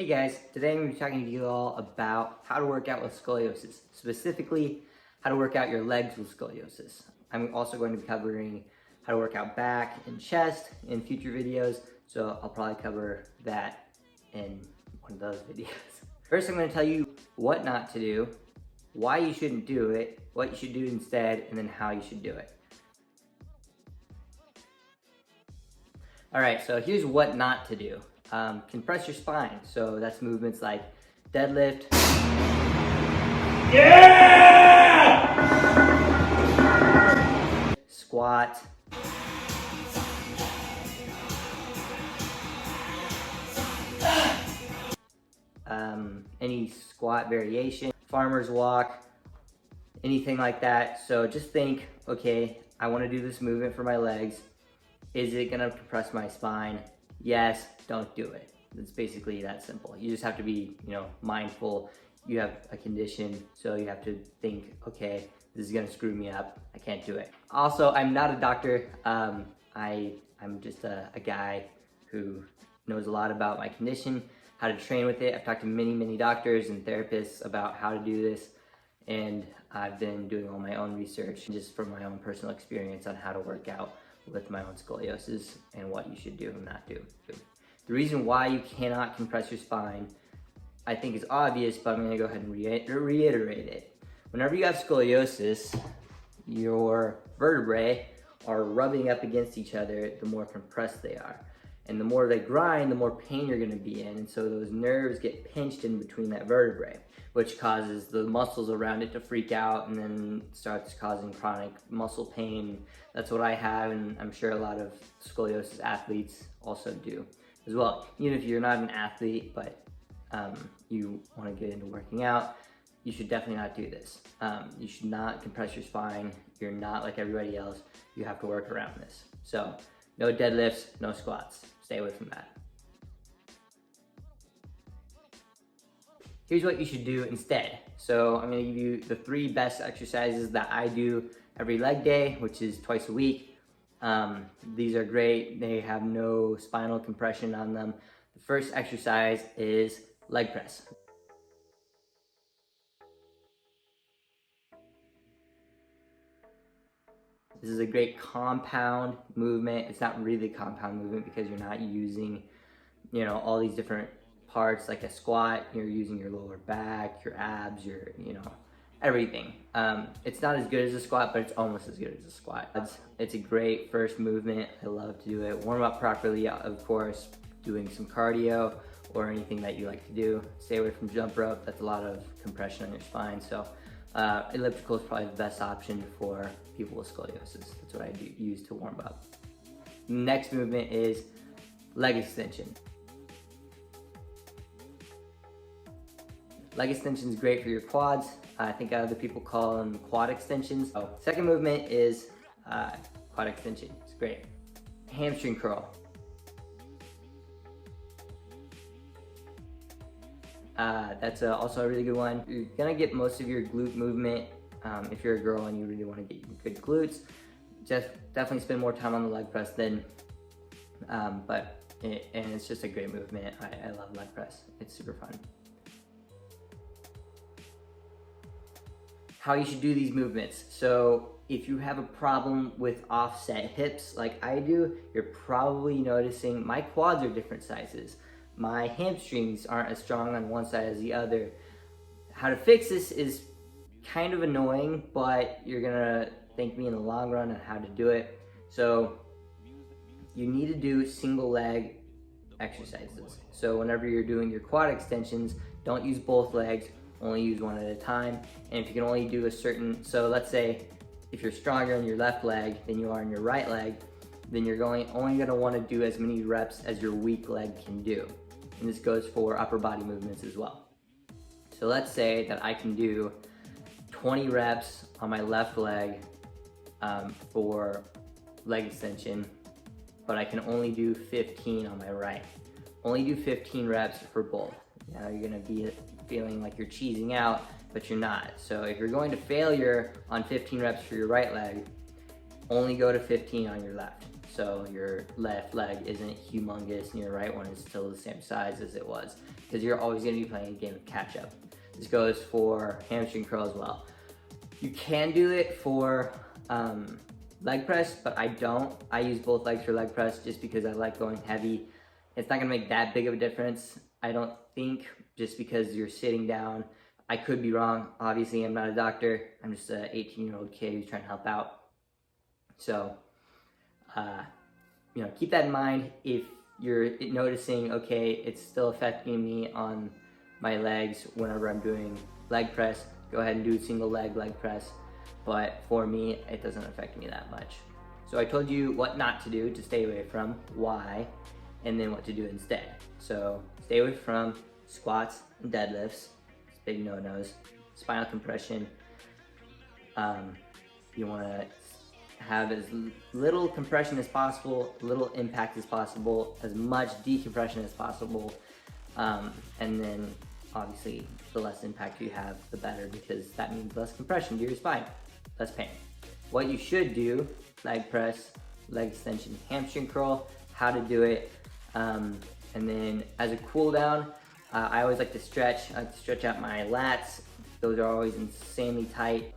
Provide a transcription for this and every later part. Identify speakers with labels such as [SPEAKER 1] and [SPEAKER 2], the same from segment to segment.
[SPEAKER 1] Hey guys, today I'm going to be talking to you all about how to work out with scoliosis, specifically how to work out your legs with scoliosis. I'm also going to be covering how to work out back and chest in future videos, so I'll probably cover that in one of those videos. First, I'm going to tell you what not to do, why you shouldn't do it, what you should do instead, and then how you should do it. Alright, so here's what not to do. Compress your spine. So that's movements like deadlift. Yeah! Squat. Any squat variation, farmer's walk, anything like that. So just think, okay, I want to do this movement for my legs. Is it gonna compress my spine? Yes, don't do it. It's basically that simple. You just have to be, mindful. You have a condition, so you have to think, okay, this is gonna screw me up. I can't do it. Also, I'm not a doctor. I'm just a guy who knows a lot about my condition, how to train with it. I've talked to many doctors and therapists about how to do this, and I've been doing all my own research just from my own personal experience on how to work out with my own scoliosis and what you should do and not do. The reason why you cannot compress your spine, I think is obvious, but I'm gonna go ahead and reiterate it. Whenever you have scoliosis, your vertebrae are rubbing up against each other the more compressed they are. And the more they grind, the more pain you're gonna be in. And so those nerves get pinched in between that vertebrae, which causes the muscles around it to freak out and then starts causing chronic muscle pain. That's what I have, and I'm sure a lot of scoliosis athletes also do as well. Even if you're not an athlete, but you wanna get into working out, you should definitely not do this. You should not compress your spine. You're not like everybody else. You have to work around this. So no deadlifts, no squats. Stay away from that. Here's what you should do instead. So I'm gonna give you the 3 best exercises that I do every leg day, which is twice a week. These are great. They have no spinal compression on them. The first exercise is leg press. This is a great compound movement. It's not really a compound movement because you're not using, all these different parts. Like a squat, you're using your lower back, your abs, your, everything. It's not as good as a squat, but it's almost as good as a squat. It's a great first movement. I love to do it. Warm up properly, of course, doing some cardio or anything that you like to do. Stay away from jump rope. That's a lot of compression on your spine. So elliptical is probably the best option for people with scoliosis. That's what I use to warm up. Next movement is leg extension. Leg extension is great for your quads. I think other people call them quad extensions. Second movement is quad extension. It's great. Hamstring curl. That's also a really good one. You're gonna get most of your glute movement if you're a girl and you really want to get good glutes. Just definitely spend more time on the leg press then. And it's just a great movement. I love leg press. It's super fun. How you should do these movements. So if you have a problem with offset hips like I do, you're probably noticing my quads are different sizes. My hamstrings aren't as strong on one side as the other. How to fix this is kind of annoying, but you're gonna thank me in the long run on how to do it. So you need to do single leg exercises. So whenever you're doing your quad extensions, don't use both legs, only use one at a time. And if you can only do so let's say if you're stronger in your left leg than you are in your right leg, then you're only gonna wanna do as many reps as your weak leg can do. And this goes for upper body movements as well. So let's say that I can do 20 reps on my left leg for leg extension, but I can only do 15 on my right. Only do 15 reps for both. Now you're gonna be feeling like you're cheesing out, but you're not. So if you're going to failure on 15 reps for your right leg, only go to 15 on your left. so your left leg isn't humongous and your right one is still the same size as it was, because you're always going to be playing a game of catch up. This goes for hamstring curl as well. You can do it for leg press, but I don't. I use both legs for leg press just because I like going heavy. It's not gonna make that big of a difference, I don't think, just because you're sitting down. I could be wrong. Obviously, I'm not a doctor. I'm just an 18-year-old kid who's trying to help out. So, keep that in mind. If you're noticing, okay, it's still affecting me on my legs whenever I'm doing leg press, go ahead and do single leg press. But for me, it doesn't affect me that much. So I told you what not to do to stay away from, why, and then what to do instead. So stay away from squats and deadlifts, big no-nos. Spinal compression, you wanna have as little compression as possible, little impact as possible, as much decompression as possible, and then obviously the less impact you have, the better, because that means less compression to your spine, less pain. What you should do: leg press, leg extension, hamstring curl, how to do it, and then as a cool down, I always like to stretch. I like to stretch out my lats. Those are always insanely tight.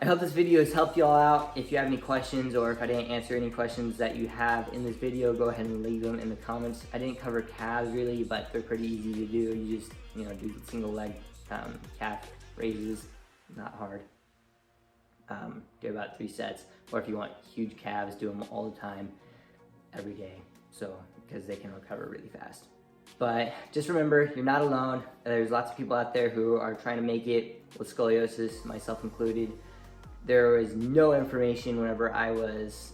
[SPEAKER 1] I hope this video has helped you all out. If you have any questions, or if I didn't answer any questions that you have in this video, go ahead and leave them in the comments. I didn't cover calves really, but they're pretty easy to do. You just, do single leg calf raises, not hard. Do about 3 sets, or if you want huge calves, do them all the time, every day, so because they can recover really fast. But just remember, you're not alone. There's lots of people out there who are trying to make it with scoliosis, myself included. There was no information whenever I was,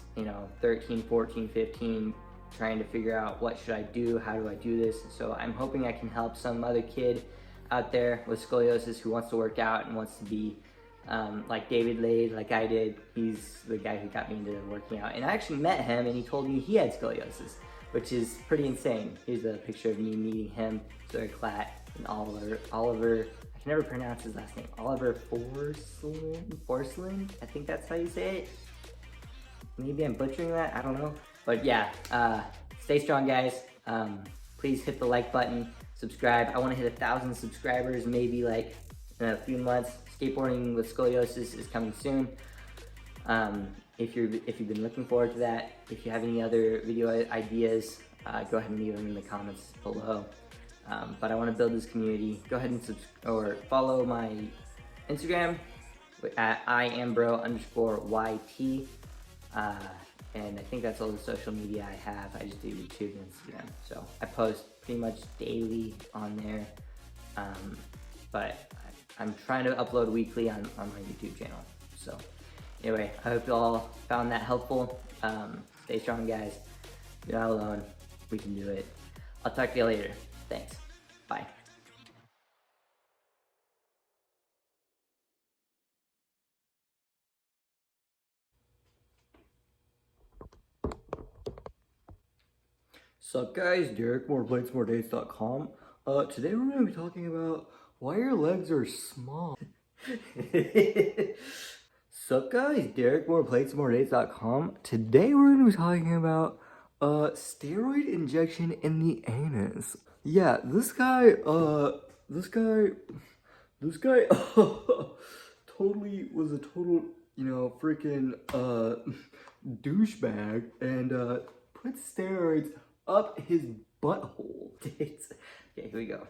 [SPEAKER 1] 13, 14, 15, trying to figure out what should I do, how do I do this. So I'm hoping I can help some other kid out there with scoliosis who wants to work out and wants to be like David Lade, like I did. He's the guy who got me into working out. And I actually met him and he told me he had scoliosis, which is pretty insane. Here's a picture of me meeting him, Zoe Klatt, and Oliver, I can never pronounce his last name. Oliver Forslin, I think that's how you say it. Maybe I'm butchering that, I don't know. But yeah, stay strong, guys. Please hit the like button, subscribe. I want to hit 1,000 subscribers, maybe like in a few months. Skateboarding with scoliosis is coming soon. If you've been looking forward to that, if you have any other video ideas, go ahead and leave them in the comments below. But I want to build this community. Go ahead and follow my Instagram at iambro_YT. And I think that's all the social media I have. I just do YouTube and Instagram. So I post pretty much daily on there. But I'm trying to upload weekly on my YouTube channel. So anyway, I hope you all found that helpful. Stay strong, guys. You're not alone. We can do it. I'll talk to you later. Thanks. Bye. Sup guys, Derek, morebladesmoredates.com. Today we're going to be talking about why your legs are small. Sup guys, Derek, morebladesmoredates.com. Today we're going to be talking about steroid injection in the anus. Yeah, this guy totally was a total, freaking douchebag and put steroids up his butthole. Okay, here we go.